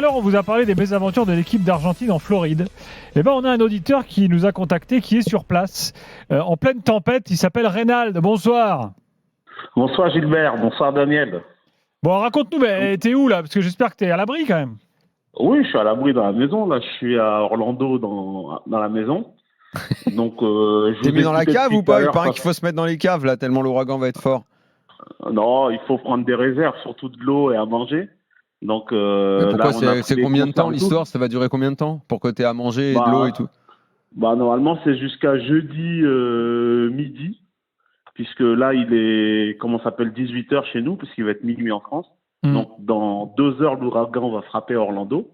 l'heure, on vous a parlé des mésaventures de l'équipe d'Argentine en Floride. Eh ben, on a un auditeur qui nous a contacté, qui est sur place, en pleine tempête. Il s'appelle Reynald. Bonsoir. Bonsoir Gilbert, bonsoir Daniel. Bon, raconte-nous, t'es où là? Parce que j'espère que t'es à l'abri quand même. Oui, je suis à l'abri dans la maison. Là, je suis à Orlando dans la maison. Donc, t'es mis dans la cave ou pas? Il paraît qu'il faut se mettre dans les caves là, tellement l'ouragan va être fort. Non, il faut prendre des réserves, surtout de l'eau et à manger. Donc, pourquoi c'est combien de temps l'histoire? Ça va durer combien de temps pour que tu aies à manger et de l'eau et tout? Normalement, c'est jusqu'à jeudi midi, puisque là, il est, 18h chez nous, puisqu'il va être minuit en France. Donc, dans 2 heures, l'ouragan va frapper Orlando.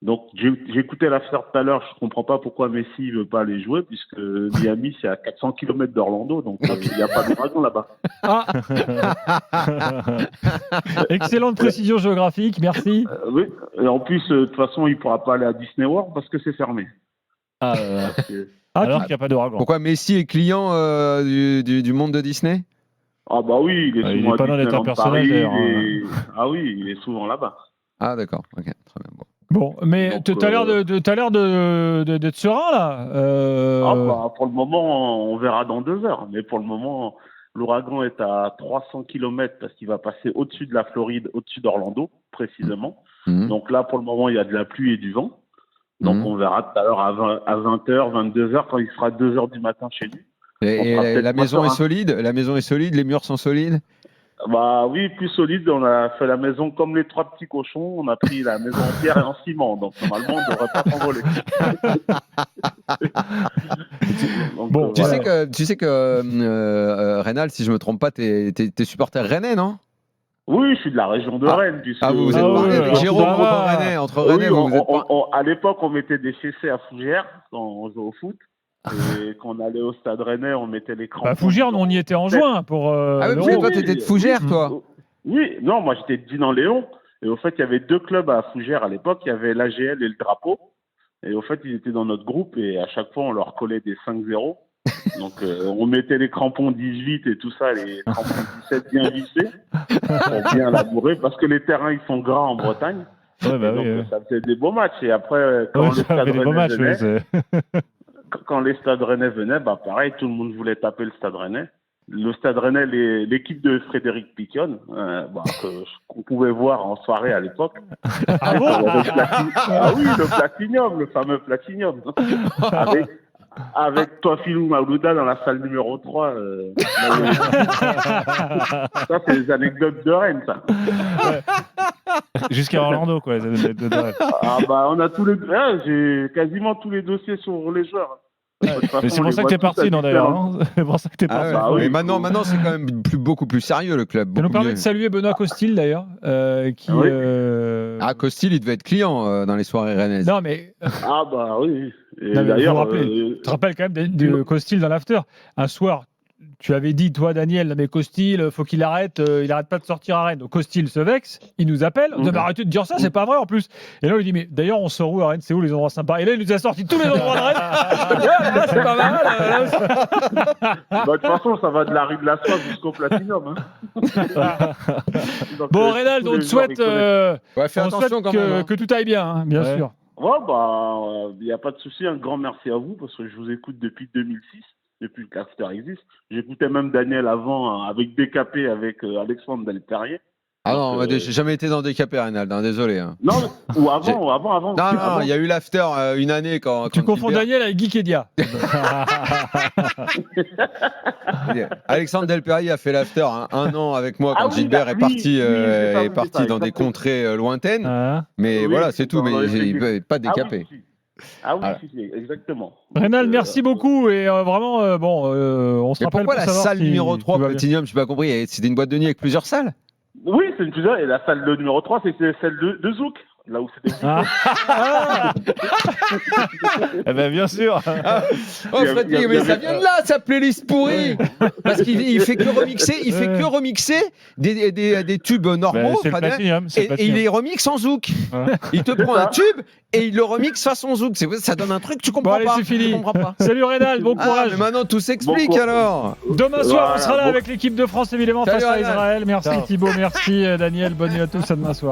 Donc, j'ai écouté l'after tout à l'heure. Je comprends pas pourquoi Messi veut pas aller jouer, puisque Miami, c'est à 400 km d'Orlando. Donc, il n'y a pas d'ouragan là-bas. Ah. Excellente précision géographique, merci. Oui, et en plus, de toute façon, il pourra pas aller à Disney World parce que c'est fermé. Alors qu'il n'y a pas d'ouragan. Pourquoi Messi est client du monde de Disney? Ah bah oui, il est souvent il est pas dans les temps personnels d'ailleurs. Ah oui, il est souvent là-bas. Ah d'accord, ok, très bien. Bon, mais tu as l'air d'être serein là. Pour le moment, on verra dans 2 heures. Mais pour le moment, l'ouragan est à 300 km parce qu'il va passer au-dessus de la Floride, au-dessus d'Orlando, précisément. Donc là, pour le moment, il y a de la pluie et du vent. Donc on verra tout à l'heure à 20h, 22h, quand il sera 2h du matin chez nous. Et la maison est solide? La maison est solide? Les murs sont solides? Bah oui, plus solide. On a fait la maison comme les 3 petits cochons. On a pris la maison en pierre et en ciment. Donc normalement, on ne devrait pas s'envoler. Bon, tu sais que Reynald, si je me trompe pas, t'es supporter rennais, non? Oui, je suis de la région de Rennes. Vous êtes marié avec Jérôme Rennais. Entre Rennais, à l'époque, on mettait des fessées à Fougères quand on jouait au foot. Et quand on allait au stade Rennais, on mettait les crampons. Fougères, on y était en juin pour. Toi, t'étais de Fougères, toi? Oui, non, moi j'étais de Dinan-Léon. Et au fait, il y avait 2 clubs à Fougères à l'époque. Il y avait l'AGL et le Drapeau. Et au fait, ils étaient dans notre groupe et à chaque fois, on leur collait des 5-0. Donc, on mettait les crampons 18 et tout ça, les crampons 17 bien vissés pour bien labourer parce que les terrains, ils sont gras en Bretagne. Ouais, donc, ça faisait des beaux matchs. Et après, quand le stade Rennais venait, quand les stades Rennais venaient, pareil, tout le monde voulait taper le stade Rennais. Le stade Rennais, l'équipe de Frédéric Piquion, qu'on pouvait voir en soirée à l'époque. Ah bon? Oui, le Platinium, le fameux Platinium. Avec Toafilou Maoulouda dans la salle numéro 3. Ça, c'est des anecdotes de Rennes, ça. Jusqu'à Orlando, quoi. Les anecdotes de Rennes. On a j'ai quasiment tous les dossiers sur les joueurs. Mais c'est pour ça que t'es parti, non, d'ailleurs. Hein, c'est pour ça que t'es parti. Oui. Maintenant, c'est quand même beaucoup plus sérieux, le club. Ça nous permet de saluer Benoît Costil, d'ailleurs. Costil, il devait être client dans les soirées rennaises. Non, mais. Oui. Et non, d'ailleurs. Tu te rappelles quand même de Costil dans l'after. Un soir, tu avais dit, toi, Daniel, mais Costil, faut qu'il arrête, il arrête pas de sortir à Rennes. Donc Costil se vexe, il nous appelle, on dit, arrêtez de dire ça, c'est pas vrai en plus. Et là, il dit, mais d'ailleurs, on sort où à Rennes? C'est où les endroits sympas? Et là, il nous a sorti tous les endroits de Rennes. C'est pas mal. De toute façon, ça va de la rue de la Soie jusqu'au Platinum. Donc, bon, Reynald, on te souhaite, que tout aille bien, bien sûr. Il n'y a pas de souci. Un grand merci à vous parce que je vous écoute depuis 2006. Depuis que l'after existe. J'écoutais même Daniel avant avec DKP, avec Alexandre Delperrier. Ah non, j'ai jamais été dans DKP, Reynald, désolé. Hein. Non, ou avant. Non, il y a eu l'after une année quand. Tu confonds Daniel avec Guy Kedia. Alexandre Delperrier a fait l'after un an avec moi quand Gilbert est parti dans des contrées lointaines. Mais voilà, c'est tout, mais pas DKP. Exactement. Reynald, merci beaucoup et vraiment, on se rappelle. Pourquoi la salle numéro 3 Platinum? Je n'ai pas compris. C'était une boîte de nuit avec plusieurs salles? Oui, c'est une plusieurs. Et la salle de numéro 3, c'est celle de Zouk. Là où c'était. Eh ben bien sûr. Frédéric, mais ça vient de là, sa playlist pourrie. Parce qu'il fait que remixer, des tubes normaux. Et il les remixe en zouk. Il te prend un tube et il le remixe façon zouk. Ça donne un truc que tu comprends pas. C'est fini. Salut Reynald, bon courage. Mais maintenant tout s'explique alors. Demain soir, on sera là avec l'équipe de France évidemment face à Israël. Merci Thibaut, merci Daniel, bonne nuit à tous, à demain soir.